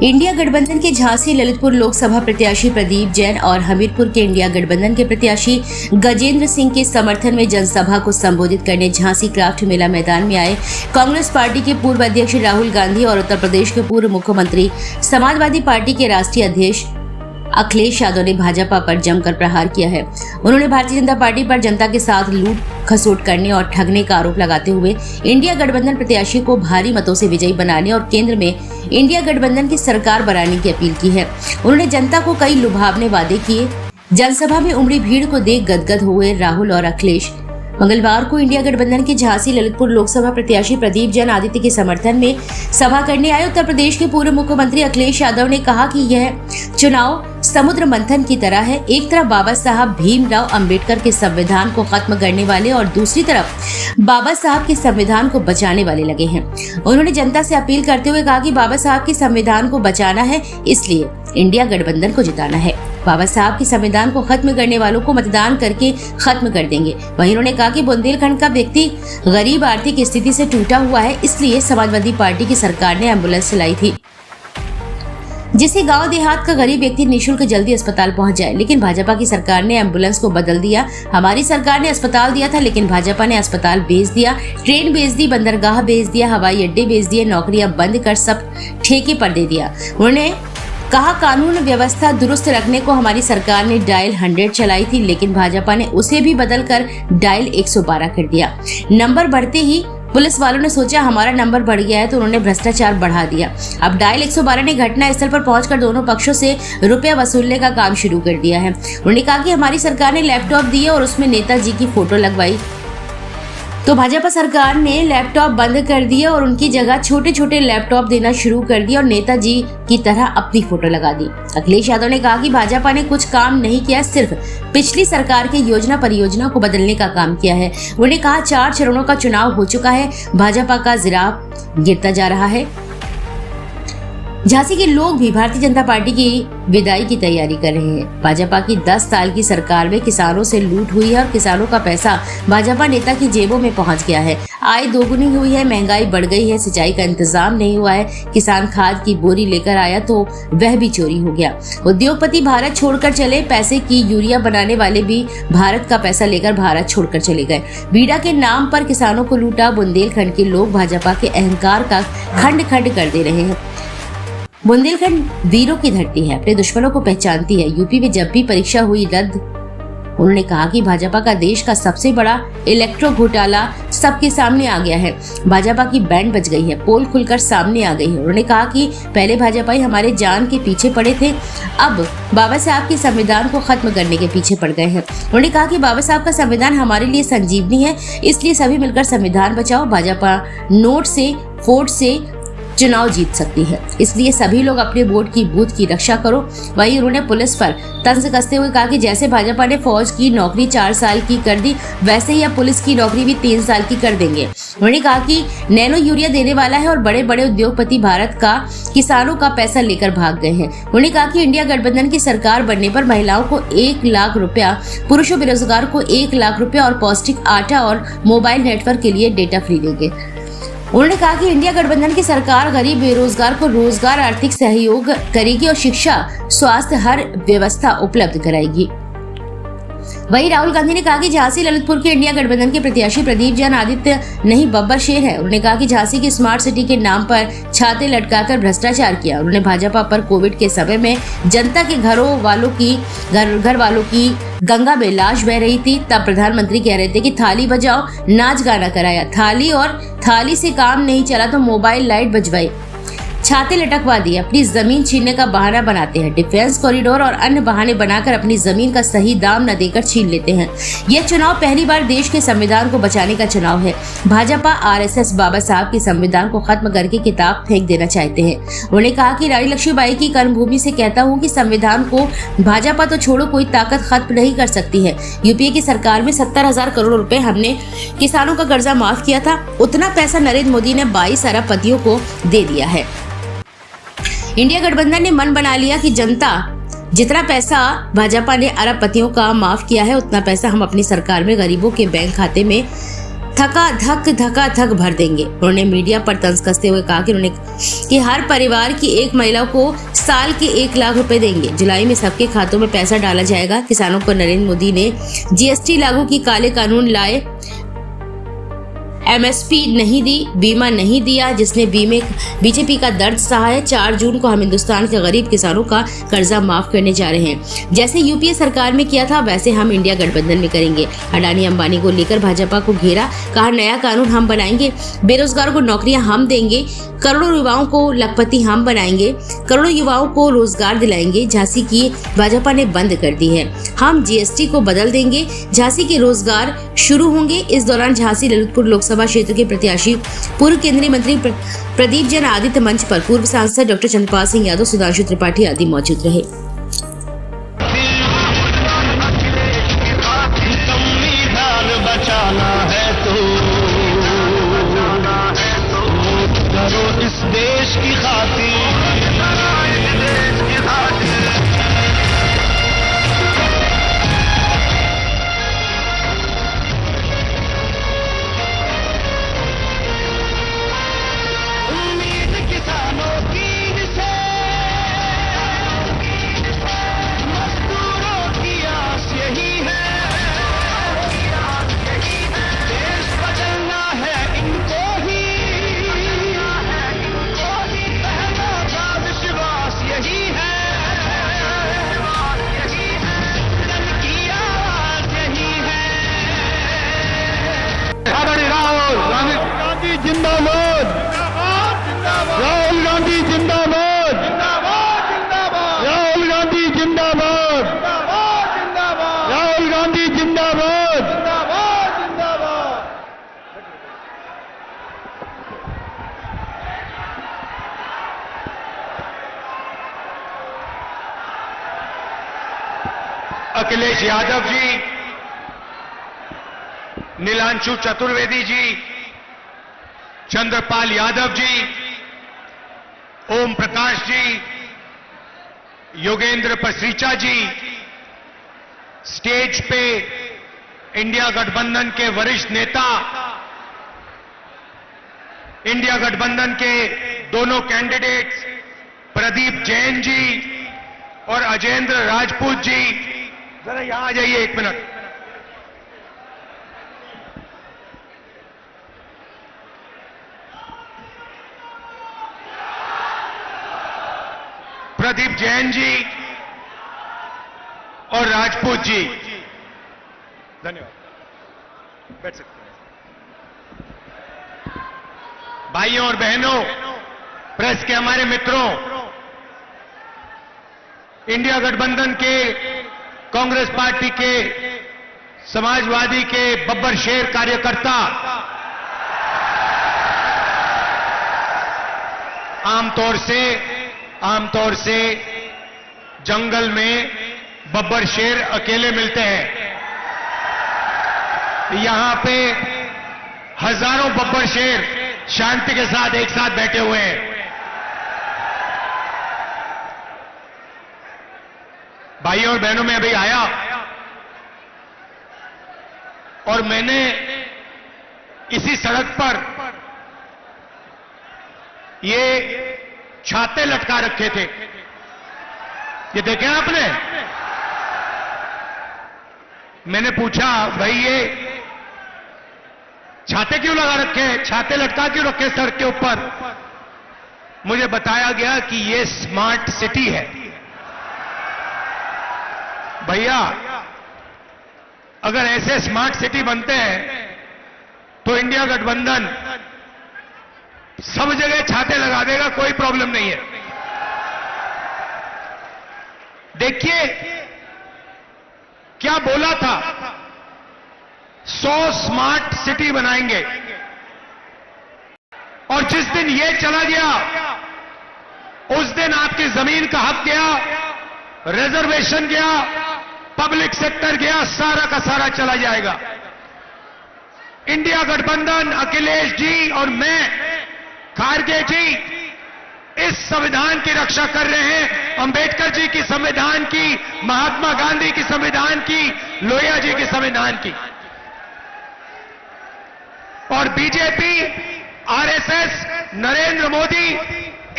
India गठबंधन के झांसी ललितपुर लोकसभा प्रत्याशी प्रदीप जैन और हमीरपुर के इंडिया गठबंधन के प्रत्याशी गजेंद्र सिंह के समर्थन में जनसभा को संबोधित करने झांसी क्राफ्ट मेला मैदान में आए कांग्रेस पार्टी के पूर्व अध्यक्ष राहुल गांधी और उत्तर प्रदेश के पूर्व मुख्यमंत्री समाजवादी पार्टी के राष्ट्रीय अध्यक्ष अखिलेश यादव ने भाजपा पर जमकर प्रहार किया है। उन्होंने भारतीय जनता पार्टी पर जनता के साथ लूट खसोट करने और ठगने का आरोप लगाते हुए इंडिया गठबंधन प्रत्याशी को भारी मतों से विजयी बनाने और केंद्र में इंडिया गठबंधन की सरकार बनाने की अपील की है। उन्होंने जनता को कई लुभावने वादे किए। जनसभा में उमड़ी भीड़ को देख गदगद हुए राहुल और अखिलेश मंगलवार को इंडिया गठबंधन के झांसी ललितपुर लोकसभा प्रत्याशी प्रदीप जैन आदित्य के समर्थन में सभा करने आए उत्तर प्रदेश के पूर्व मुख्यमंत्री अखिलेश यादव ने कहा कि यह चुनाव समुद्र मंथन की तरह है। एक तरफ बाबा साहब भीमराव अंबेडकर के संविधान को खत्म करने वाले और दूसरी तरफ बाबा साहब के संविधान को बचाने वाले लगे हैं। उन्होंने जनता से अपील करते हुए कहा कि बाबा साहब के संविधान को बचाना है, इसलिए इंडिया गठबंधन को जिताना है। बाबा साहब के संविधान को खत्म करने वालों को मतदान करके खत्म कर देंगे। वहीं उन्होंने कहा कि बुंदेलखंड का व्यक्ति गरीब आर्थिक स्थिति से टूटा हुआ है, इसलिए समाजवादी पार्टी की सरकार ने एम्बुलेंस चलाई थी जिससे गांव देहात का गरीब व्यक्ति निःशुल्क जल्दी अस्पताल पहुंच जाए। लेकिन भाजपा की सरकार ने एम्बुलेंस को बदल दिया। हमारी सरकार ने अस्पताल दिया था, लेकिन भाजपा ने अस्पताल बेच दिया, ट्रेन बेच दी, बंदरगाह बेच दिया, हवाई अड्डे बेच दिए, नौकरियां बंद कर सब ठेके पर दे दिया। उन्होंने कहा कानून व्यवस्था दुरुस्त रखने को हमारी सरकार ने डायल 100 चलाई थी, लेकिन भाजपा ने उसे भी बदलकर डायल 112 कर दिया। नंबर बढ़ते ही पुलिस वालों ने सोचा हमारा नंबर बढ़ गया है, तो उन्होंने भ्रष्टाचार बढ़ा दिया। अब डायल 112 ने घटना स्थल पर पहुंचकर दोनों पक्षों से रुपया वसूलने का काम शुरू कर दिया है। उन्होंने कहा कि हमारी सरकार ने लैपटॉप दिए और उसमें नेताजी की फोटो लगवाई, तो भाजपा सरकार ने लैपटॉप बंद कर दिए और उनकी जगह छोटे छोटे लैपटॉप देना शुरू कर दिया और नेताजी की तरह अपनी फोटो लगा दी। अखिलेश यादव ने कहा कि भाजपा ने कुछ काम नहीं किया, सिर्फ पिछली सरकार के योजना परियोजना को बदलने का काम किया है। उन्होंने कहा 4 चरणों का चुनाव हो चुका है, भाजपा का जिराफ गिरता जा रहा है। झांसी के लोग भी भारतीय जनता पार्टी की विदाई की तैयारी कर रहे हैं। भाजपा की 10 साल की सरकार में किसानों से लूट हुई है और किसानों का पैसा भाजपा नेता की जेबों में पहुंच गया है। आय दोगुनी हुई है, महंगाई बढ़ गई है, सिंचाई का इंतजाम नहीं हुआ है। किसान खाद की बोरी लेकर आया तो वह भी चोरी हो गया। उद्योगपति भारत छोड़कर चले, पैसे की यूरिया बनाने वाले भी भारत का पैसा लेकर भारत छोड़कर चले गए। बीड़ा के नाम पर किसानों को लूटा। बुंदेलखंड के लोग भाजपा के अहंकार का खंड खंड कर दे रहे हैं। बुंदेलखंड वीरों की धरती है, अपने दुश्मनों को पहचानती है। यूपी में जब भी परीक्षा हुई रद्द। उन्होंने कहा कि भाजपा का देश का सबसे बड़ा इलेक्ट्रो घोटाला सबके सामने आ गया है। भाजपा की बैंड बज गई है, पोल खुलकर सामने आ गई है। उन्होंने कहा कि पहले भाजपाई हमारे जान के पीछे पड़े थे, अब बाबा साहब के संविधान को खत्म करने के पीछे पड़ गए हैं। उन्होंने कहा कि बाबा साहब का संविधान हमारे लिए संजीवनी है, इसलिए सभी मिलकर संविधान बचाओ। भाजपा नोट से वोट से चुनाव जीत सकती है, इसलिए सभी लोग अपने वोट की बूथ की रक्षा करो। वहीं उन्होंने पुलिस पर तंज कसते हुए कहा कि जैसे भाजपा ने फौज की नौकरी 4 साल की कर दी, वैसे ही अब पुलिस की नौकरी भी 3 साल की कर देंगे। उन्होंने कहा कि नैनो यूरिया देने वाला है और बड़े बड़े उद्योगपति भारत का किसानों का पैसा लेकर भाग गए हैं। उन्होंने कहा कि इंडिया गठबंधन की सरकार बनने पर महिलाओं को 1 लाख रुपया, पुरुषों बेरोजगार को 1 लाख रुपया और पौष्टिक आटा और मोबाइल नेटवर्क के लिए डेटा फ्री देंगे। उन्होंने कहा कि इंडिया गठबंधन की सरकार गरीब बेरोजगार को रोजगार, आर्थिक सहयोग करेगी और शिक्षा, स्वास्थ्य, हर व्यवस्था उपलब्ध कराएगी। वहीं राहुल गांधी ने कहा कि झांसी ललितपुर के इंडिया गठबंधन के प्रत्याशी प्रदीप जैन आदित्य नहीं बब्बर शेर है। उन्होंने कहा कि झांसी की स्मार्ट सिटी के नाम पर छाते लटकाकर भ्रष्टाचार किया। उन्होंने भाजपा पर कोविड के समय में जनता के घर वालों की गंगा में लाश बह रही थी, तब प्रधानमंत्री कह रहे थे कि थाली बजाओ, नाच गाना कराया। थाली से काम नहीं चला तो मोबाइल लाइट बजवाई, छाते लटकवा दिए। अपनी जमीन छीनने का बहाना बनाते हैं, डिफेंस कॉरिडोर और अन्य बहाने बनाकर अपनी जमीन का सही दाम न देकर छीन लेते हैं। यह चुनाव पहली बार देश के संविधान को बचाने का चुनाव है। भाजपा आरएसएस बाबा साहब के संविधान को खत्म करके किताब फेंक देना चाहते हैं। उन्होंने कहा कि रानी लक्ष्मीबाई की कर्मभूमि से कहता हूँ कि संविधान को भाजपा तो छोड़ो, कोई ताकत खत्म नहीं कर सकती है। यूपीए की सरकार में 70,000 करोड़ रुपए हमने किसानों का कर्जा माफ किया था, उतना पैसा नरेंद्र मोदी ने 22 अरबपतियों को दे दिया है। इंडिया गठबंधन ने मन बना लिया कि जनता जितना पैसा भाजपा ने अरबपतियों का माफ किया है, उतना पैसा हम अपनी सरकार में गरीबों के बैंक खाते में धका धक भर देंगे। उन्होंने मीडिया पर तंज कसते हुए कहा कि हर परिवार की एक महिला को साल के 1 लाख रुपए देंगे। जुलाई में सबके खातों में पैसा डाला जाएगा। किसानों को नरेंद्र मोदी ने जीएसटी लागू की, काले कानून लाए, एमएसपी नहीं दी, बीमा नहीं दिया, जिसने बीजेपी का दर्द सहा है। 4 जून को हम हिंदुस्तान के गरीब किसानों का कर्जा माफ करने जा रहे हैं। जैसे यूपीए सरकार में किया था वैसे हम इंडिया गठबंधन में करेंगे। अडानी अंबानी को लेकर भाजपा को घेरा, कहा नया कानून हम बनाएंगे, बेरोजगारों को नौकरियां हम देंगे, करोड़ों युवाओं को लखपति हम बनाएंगे, करोड़ों युवाओं को रोजगार दिलाएंगे। झांसी की भाजपा ने बंद कर दी है, हम जीएसटी को बदल देंगे, झांसी के रोजगार शुरू होंगे। इस दौरान झांसी ललितपुर लोकसभा क्षेत्र के प्रत्याशी पूर्व केंद्रीय मंत्री प्रदीप जैन आदित्य मंच पर पूर्व सांसद डॉक्टर चंद्रपाल सिंह यादव, सुधांशु त्रिपाठी आदि मौजूद रहे। इस देश की खातिर उम्मीद किसानों की से मजदूरों की आस यही है, देश बदलना है इनको ही, विश्वास यही है, जन की आवाज यही है। राहुल गांधी जिंदाबाद, राहुल गांधी जिंदाबाद, राहुल गांधी जिंदाबाद, राहुल गांधी जिंदाबाद। अखिलेश यादव जी, नीलांशु चतुर्वेदी जी, चंद्रपाल यादव जी, ओम प्रकाश जी, योगेंद्र पसरीचा जी, स्टेज पे इंडिया गठबंधन के वरिष्ठ नेता, इंडिया गठबंधन के दोनों कैंडिडेट्स प्रदीप जैन जी और अजेंद्र राजपूत जी, जरा यहां आ जाइए 1 मिनट। प्रदीप जैन जी और राजपूत जी, धन्यवाद, बैठ सकते हैं। भाइयों और बहनों, प्रेस के हमारे मित्रों, इंडिया गठबंधन के, कांग्रेस पार्टी के, समाजवादी के बब्बर शेर कार्यकर्ता आमतौर से जंगल में बब्बर शेर अकेले मिलते हैं। यहां पे हजारों बब्बर शेर शांति के साथ एक साथ बैठे हुए हैं। भाइयों और बहनों, मैं अभी आया और मैंने इसी सड़क पर ये छाते लटका रखे थे, ये देखे आपने? मैंने पूछा, भाई ये छाते क्यों लगा रखे हैं, छाते लटका क्यों रखे सड़क के ऊपर? मुझे बताया गया कि ये स्मार्ट सिटी है। भैया, अगर ऐसे स्मार्ट सिटी बनते हैं तो इंडिया गठबंधन सब जगह छाते लगा देगा, कोई प्रॉब्लम नहीं है। देखिए क्या बोला था, 100 स्मार्ट सिटी बनाएंगे, और जिस दिन ये चला गया उस दिन आपकी जमीन का हक गया, रिजर्वेशन गया, पब्लिक सेक्टर गया, सारा का सारा चला जाएगा। इंडिया गठबंधन, अखिलेश जी और मैं, खारगे जी, इस संविधान की रक्षा कर रहे हैं, अंबेडकर जी की संविधान की, महात्मा गांधी की संविधान की, लोहिया जी की संविधान की। और बीजेपी, आरएसएस, नरेंद्र मोदी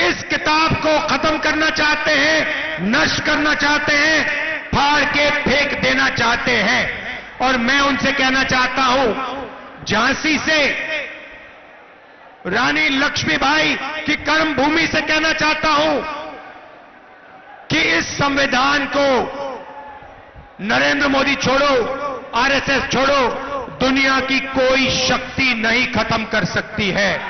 इस किताब को खत्म करना चाहते हैं, नष्ट करना चाहते हैं, फाड़ के फेंक देना चाहते हैं। और मैं उनसे कहना चाहता हूं, झांसी से रानी लक्ष्मीबाई की कर्मभूमि से कहना चाहता हूं कि इस संविधान को नरेंद्र मोदी छोड़ो, आरएसएस छोड़ो, दुनिया की कोई शक्ति नहीं खत्म कर सकती है।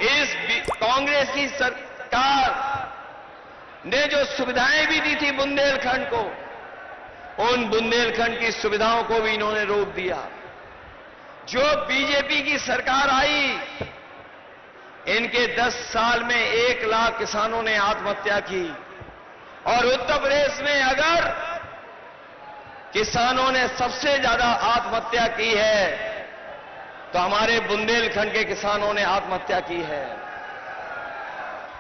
इस कांग्रेस की सरकार ने जो सुविधाएं भी दी थी बुंदेलखंड को, उन बुंदेलखंड की सुविधाओं को भी इन्होंने रोक दिया। जो बीजेपी की सरकार आई, इनके 10 साल में 1 लाख किसानों ने आत्महत्या की। और उत्तर प्रदेश में अगर किसानों ने सबसे ज्यादा आत्महत्या की है तो हमारे बुंदेलखंड के किसानों ने आत्महत्या की है।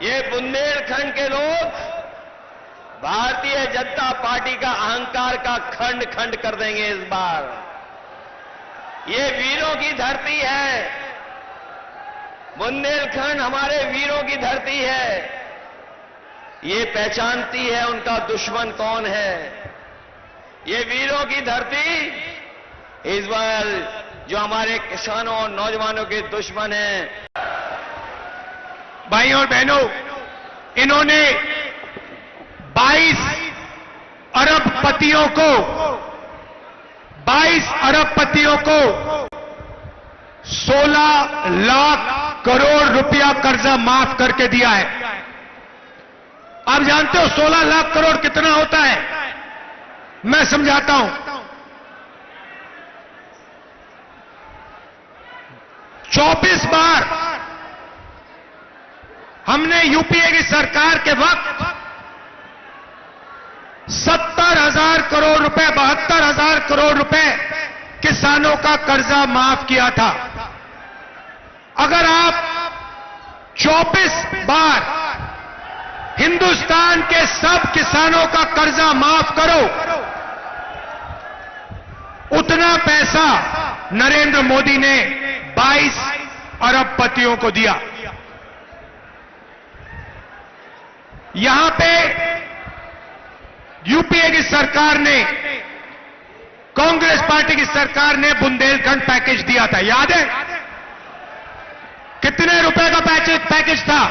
ये बुंदेलखंड के लोग भारतीय जनता पार्टी का अहंकार का खंड खंड कर देंगे इस बार। ये वीरों की धरती है, बुंदेलखंड हमारे वीरों की धरती है। ये पहचानती है उनका दुश्मन कौन है। ये वीरों की धरती इस बार जो हमारे किसानों और नौजवानों के दुश्मन हैं। भाइयों और बहनों, इन्होंने 22 अरबपतियों को 16 लाख करोड़ रुपया कर्जा माफ करके दिया है। आप जानते हो 16 लाख करोड़ कितना होता है? मैं समझाता हूं। 24 बार हमने यूपीए की सरकार के वक्त 70,000 करोड़ रुपए, 72,000 करोड़ रुपए किसानों का कर्जा माफ किया था। अगर आप 24 बार हिंदुस्तान के सब किसानों का कर्जा माफ करो, उतना पैसा नरेंद्र मोदी ने 22 अरबपतियों को दिया। यहां पे यूपीए की सरकार ने, कांग्रेस पार्टी की सरकार ने बुंदेलखंड पैकेज दिया था, याद है? कितने रुपए का पैकेज था?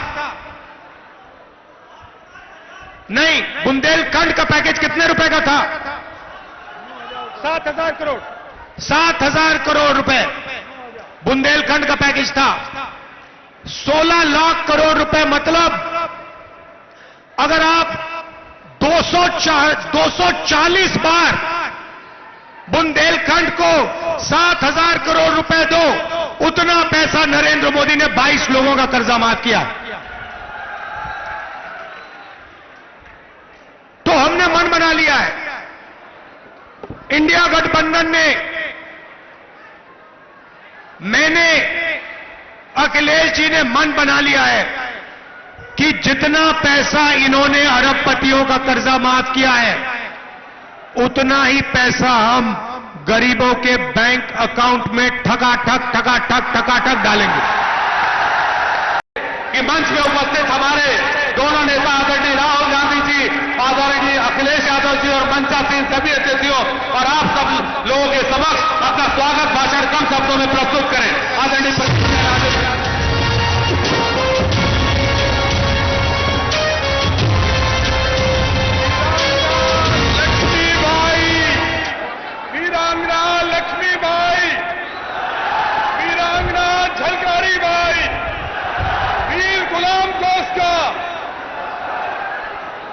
नहीं, बुंदेलखंड का पैकेज कितने रुपए का था? 7,000 करोड़। 7,000 करोड़ रुपए बुंदेलखंड का पैकेज था। 16 लाख करोड़ रुपए, मतलब अगर आप 240 बार बुंदेलखंड को 7,000 करोड़ रुपए दो, उतना पैसा नरेंद्र मोदी ने 22 लोगों का कर्जा माफ किया। तो हमने मन बना लिया है, इंडिया गठबंधन ने, मैंने, अखिलेश जी ने मन बना लिया है कि जितना पैसा इन्होंने अरबपतियों का कर्जा माफ किया है, उतना ही पैसा हम गरीबों के बैंक अकाउंट में ठकाठक डालेंगे। कि मंच में उपस्थित हमारे दोनों नेता आदरणीय राहुल गांधी जी, आदरणीय अखिलेश यादव जी और मंचासीन सभी अतिथियों और आप सब लोगों के समक्ष अपना स्वागत भाषण कम शब्दों में प्रस्तुत करें। आदरणीय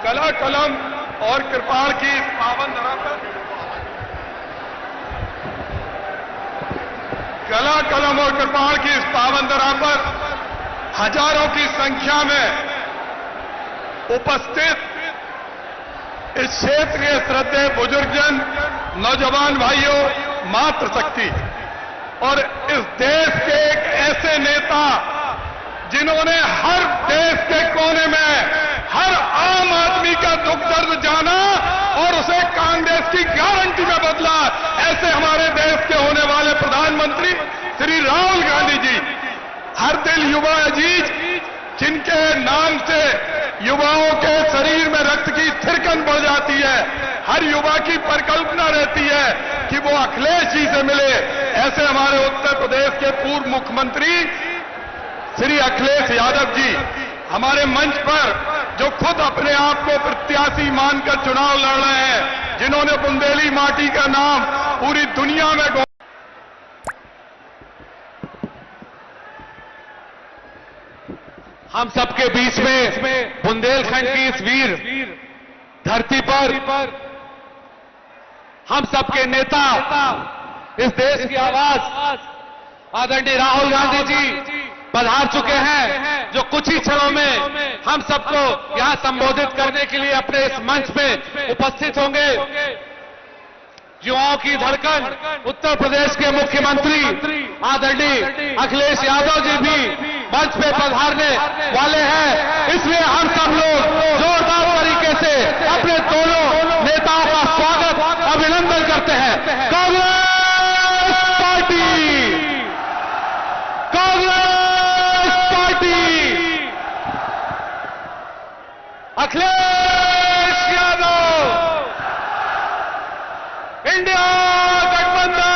कला कलम और कृपाण की इस पावन धरा पर, कला कलम और कृपाण की इस पावन धरा पर हजारों की संख्या में उपस्थित इस क्षेत्र के श्रद्धेय बुजुर्गजन, नौजवान भाइयों, मातृशक्ति और इस देश के एक ऐसे नेता जिन्होंने हर देश के कोने में हर आम आदमी का दुख दर्द जाना और उसे कांग्रेस की गारंटी में बदला, ऐसे हमारे देश के होने वाले प्रधानमंत्री श्री राहुल गांधी जी, हर दिल युवा अजीज, जिनके नाम से युवाओं के शरीर में रक्त की थिरकन बढ़ जाती है, हर युवा की परिकल्पना रहती है कि वो अखिलेश जी से मिले। ऐसे हमारे उत्तर प्रदेश के पूर्व मुख्यमंत्री श्री अखिलेश यादव जी हमारे मंच पर, जो खुद अपने आप को प्रत्याशी मानकर चुनाव लड़ रहे हैं, जिन्होंने बुंदेली माटी का नाम पूरी दुनिया में हम सबके बीच में बुंदेलखंड की इस वीर धरती पर हम सबके नेता, इस देश की आवाज आदरणीय राहुल गांधी जी पधार चुके हैं, जो कुछ ही क्षणों में हम सबको यहां संबोधित करने के लिए अपने इस मंच पे उपस्थित होंगे। युवाओं की धड़कन उत्तर प्रदेश के मुख्यमंत्री आदरणीय अखिलेश यादव जी भी मंच पे पधारने वाले हैं, इसलिए हम सब लोग जोरदार तरीके से अपने दोनों नेताओं का स्वागत, अभिनंदन करते हैं। Congress party, Congress party, Akhilesh Yadav, India गठबंधन।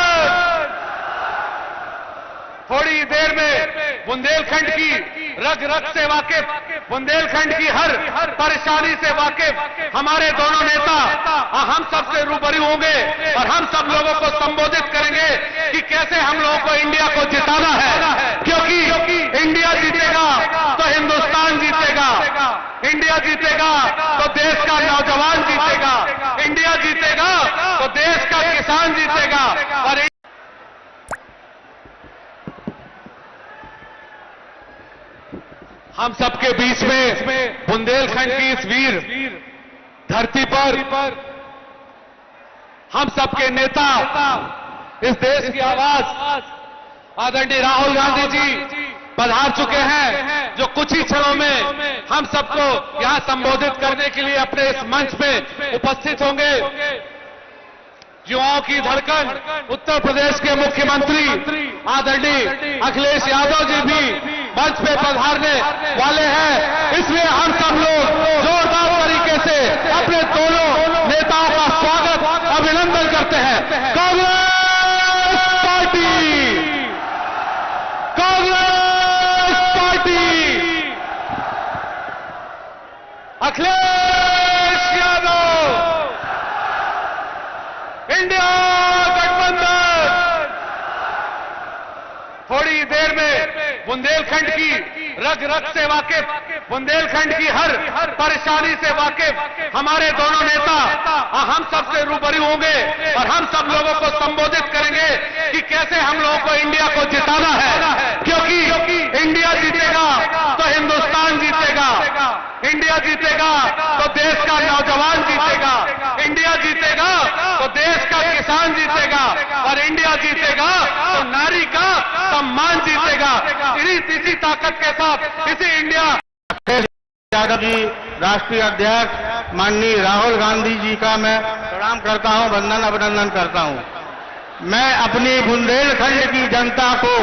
थोड़ी देर में बुंदेलखंड की रग रग से वाकिफ, बुंदेलखंड की हर परेशानी से वाकिफ हमारे दोनों नेता हम सबसे रूबरू होंगे और हम सब लोगों को संबोधित करेंगे कि कैसे हम लोगों को इंडिया को जिताना है, क्योंकि इंडिया जीतेगा तो हिंदुस्तान जीतेगा, इंडिया जीतेगा तो देश का नौजवान जीतेगा, इंडिया जीतेगा तो देश का किसान जीतेगा। और हम सबके बीच में बुंदेलखंड की इस वीर धरती पर हम सबके नेता, इस देश की आवाज आदरणीय राहुल गांधी जी पधार चुके हैं, जो कुछ ही क्षणों में हम सबको यहां संबोधित करने के लिए अपने इस मंच पे उपस्थित होंगे। युवाओं की धड़कन उत्तर प्रदेश के मुख्यमंत्री आदरणीय अखिलेश यादव जी भी मंच पे पधारने वाले हैं, इसलिए हम सब लोग जोरदार तरीके से अपने दोनों नेताओं का स्वागत, अभिनंदन करते हैं। Congress party, Congress party, Akhilesh Yadav, India गठबंधन। थोड़ी देर में बुंदेलखंड की रग रग से वाकिफ, बुंदेलखंड की हर परेशानी से वाकिफ हमारे दोनों नेता हम सबसे रूबरू होंगे और हम सब लोगों को संबोधित करेंगे कि कैसे हम लोगों को इंडिया को जिताना है, क्योंकि इंडिया जीतेगा तो हिंदुस्तान जीतेगा, इंडिया जीतेगा तो देश का नौजवान जीतेगा, इंडिया जीतेगा तो देश का किसान जीतेगा, और इंडिया जीतेगा तो नारी का सम्मान जीतेगा। इसी ताकत के साथ इसी इंडिया यादव जी राष्ट्रीय अध्यक्ष माननीय राहुल गांधी जी का मैं प्रणाम करता हूं, वंदन अभिनंदन करता हूं। मैं अपनी बुंदेलखंड की जनता को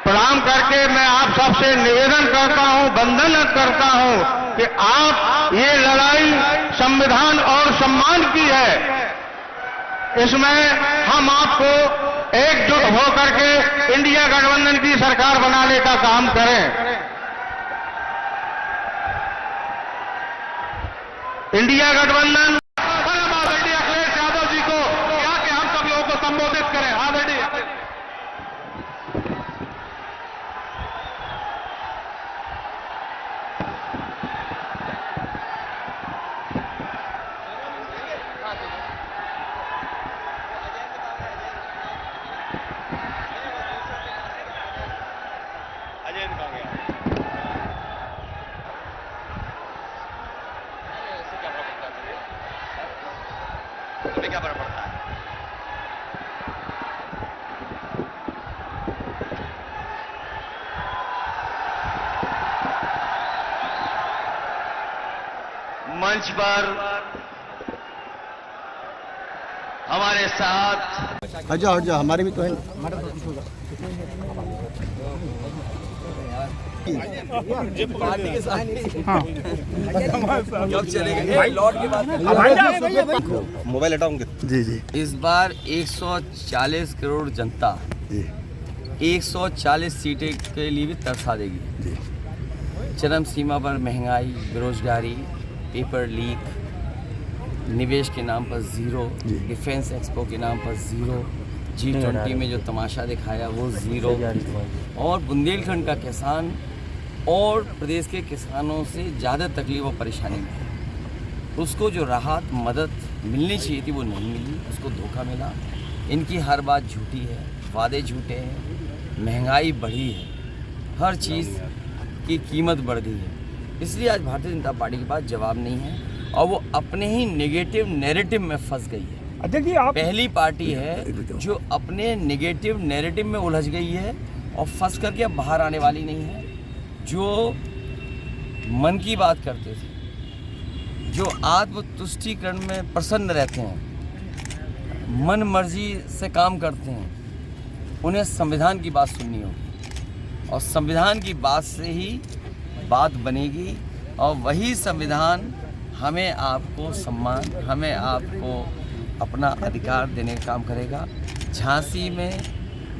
प्रणाम करके मैं आप सबसे निवेदन करता हूं, वंदन करता हूं कि आप ये लड़ाई संविधान और सम्मान की है, इसमें हम आपको एकजुट होकर के इंडिया गठबंधन की सरकार बनाने का काम करें। इंडिया गठबंधन आदरणीय अखिलेश यादव जी को यहाँ के हम सब लोगों को संबोधित करें। आदरणीय तुम्हें क्या फर्क पड़ता है? मंच पर हमारे साथ हट जाओ हमारे भी तो है। मोबाइल हटाऊंगे। जी जी। इस बार 140 करोड़ जनता जी 140 सीटें के लिए भी तरसा देगी। जी चरम सीमा पर महंगाई, बेरोजगारी, पेपर लीक, निवेश के नाम पर जीरो, जी। डिफेंस एक्सपो के नाम पर जीरो, G20 में जो तमाशा दिखाया वो जीरो, और बुंदेलखंड का किसान और प्रदेश के किसानों से ज़्यादा तकलीफ और परेशानी में है। उसको जो राहत मदद मिलनी चाहिए थी वो नहीं मिली, उसको धोखा मिला। इनकी हर बात झूठी है, वादे झूठे हैं, महंगाई बढ़ी है, हर चीज़ की कीमत बढ़ गई है। इसलिए आज भारतीय जनता पार्टी के पास जवाब नहीं है और वो अपने ही नेगेटिव नैरेटिव में फंस गई है। अध्यक्ष जी, आप पहली पार्टी है जो अपने नेगेटिव नैरेटिव में उलझ गई है और फंस करके अब बाहर आने वाली नहीं है। जो मन की बात करते थे, जो आत्मतुष्टिकरण में प्रसन्न रहते हैं, मन मर्जी से काम करते हैं, उन्हें संविधान की बात सुननी होगी और संविधान की बात से ही बात बनेगी और वही संविधान हमें आपको सम्मान, हमें आपको अपना अधिकार देने का काम करेगा। झांसी में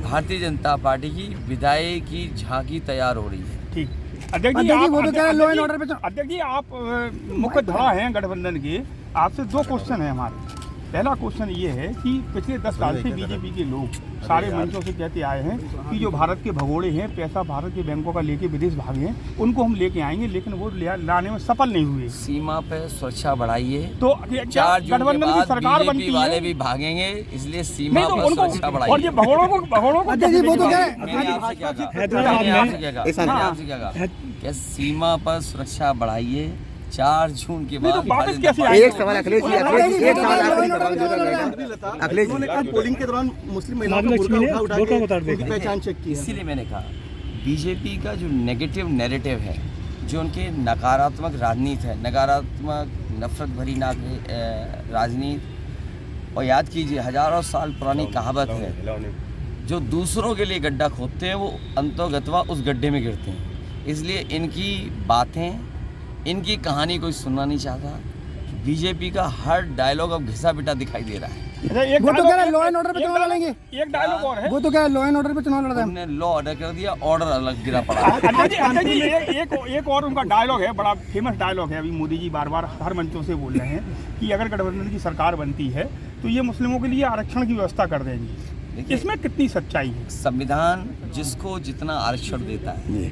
भारतीय जनता पार्टी की विदाई की झांकी तैयार हो रही है। ठीक। अध्यक्ष जी, आप लॉ एंड ऑर्डर पे अध्यक्ष जी आप मुख्य धड़ा हैं गठबंधन के। आपसे दो क्वेश्चन है हमारे। पहला क्वेश्चन ये है कि पिछले 10 साल से बीजेपी के लोग सारे मंचों से कहते आए हैं कि जो भारत के भगोड़े हैं, पैसा भारत के बैंकों का लेके विदेश भागे हैं, उनको हम लेके आएंगे, लेकिन वो लाने में सफल नहीं हुए। सीमा पे सुरक्षा बढ़ाइए तो 4 जून के गठबंधन की बाद सरकार बनती बीजेपी वाले है, भी भागेंगे, इसलिए सीमा नहीं तो पर सुरक्षा उनको, बढ़ाइए। और ये भगोड़ों को अध्यक्ष जी वो तो क्या है, मैंने आपसे क्या कहा? मैंने आपसे क्या कहा कि सीमा पर सुरक्षा बढ़ाइए 4 जून के नहीं तो बाद। वापस कैसे एक आएंगे? सवाल अखिलेश जी, एक सवाल अखिलेश जी, पोलिंग के दौरान मुस्लिम महिलाओं को बुर्का उठा के उनकी पहचान चेक की है। इसीलिए मैंने कहा बीजेपी का जो नेगेटिव नैरेटिव है, जो उनके नकारात्मक राजनीति है, नकारात्मक नफरत भरी राजनीति, और याद कीजिए हजारों साल पुरानी कहावत है, जो दूसरों के लिए गड्ढा खोदते हैं वो अंतोगत्वा उस गड्ढे में गिरते हैं। इसलिए इनकी बातें, इनकी कहानी कोई सुनना नहीं चाहता। बीजेपी का हर डायलॉग अब घिसा पिटा दिखाई दे रहा है। वो तो कह रहे हैं लॉ एंड ऑर्डर पे चुनाव लड़ेंगे। एक डायलॉग और है, वो तो क्या है, लॉ एंड ऑर्डर पे चुनाव लड़ उन्होंने लॉ ऑर्डर कर दिया, ऑर्डर अलग गिरा पड़ा। अध्यक्ष जी, एक और उनका डायलॉग है, बड़ा फेमस डायलॉग है। अभी मोदी जी बार बार हर मंचों से बोल रहे हैं कि अगर गठबंधन की सरकार बनती है तो ये मुस्लिमों के लिए आरक्षण की व्यवस्था कर देंगी। इसमें कितनी सच्चाई है? संविधान जिसको जितना आरक्षण देता है,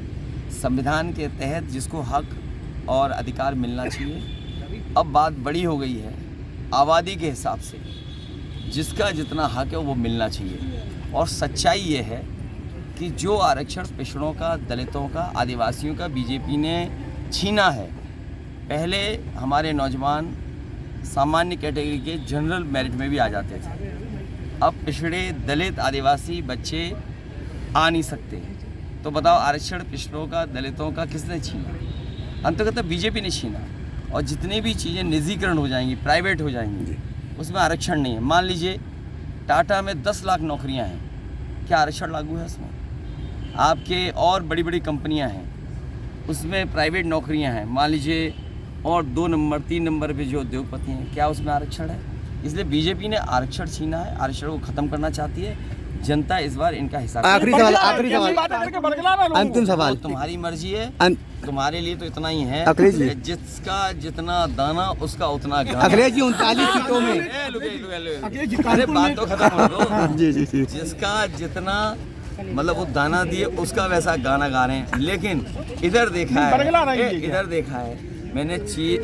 संविधान के तहत जिसको हक और अधिकार मिलना चाहिए, अब बात बड़ी हो गई है आबादी के हिसाब से, जिसका जितना हक है वो मिलना चाहिए। और सच्चाई ये है कि जो आरक्षण पिछड़ों का, दलितों का, आदिवासियों का बीजेपी ने छीना है। पहले हमारे नौजवान सामान्य कैटेगरी के जनरल मेरिट में भी आ जाते थे, अब पिछड़े, दलित, आदिवासी बच्चे आ नहीं सकते। तो बताओ आरक्षण पिछड़ों का, दलितों का किसने छीना? अंततः बीजेपी ने छीना। और जितनी भी चीज़ें निजीकरण हो जाएंगी, प्राइवेट हो जाएंगी, उसमें आरक्षण नहीं है। मान लीजिए टाटा में 10 लाख नौकरियां हैं, क्या आरक्षण लागू है उसमें? आपके और बड़ी बड़ी कंपनियां हैं, उसमें प्राइवेट नौकरियां हैं, मान लीजिए, और 2 नंबर 3 नंबर पे जो उद्योगपति हैं, क्या उसमें आरक्षण है? इसलिए बीजेपी ने आरक्षण छीना है, आरक्षण को ख़त्म करना चाहती है जनता। इस बार इनका हिसाब आखिरी सवाल, अंतिम सवाल, तुम्हारी मर्जी है, तुम्हारे लिए तो इतना ही है अखिलेश जी, जिसका जितना दाना उसका उतना गाना। अखिलेश जी 39 सीटों में, अरे बात तो खत्म हो दो। जी जी जी, जिसका जितना मतलब वो दाना दिए उसका वैसा गाना गा रहे हैं। लेकिन इधर देखा है, मैंने चीज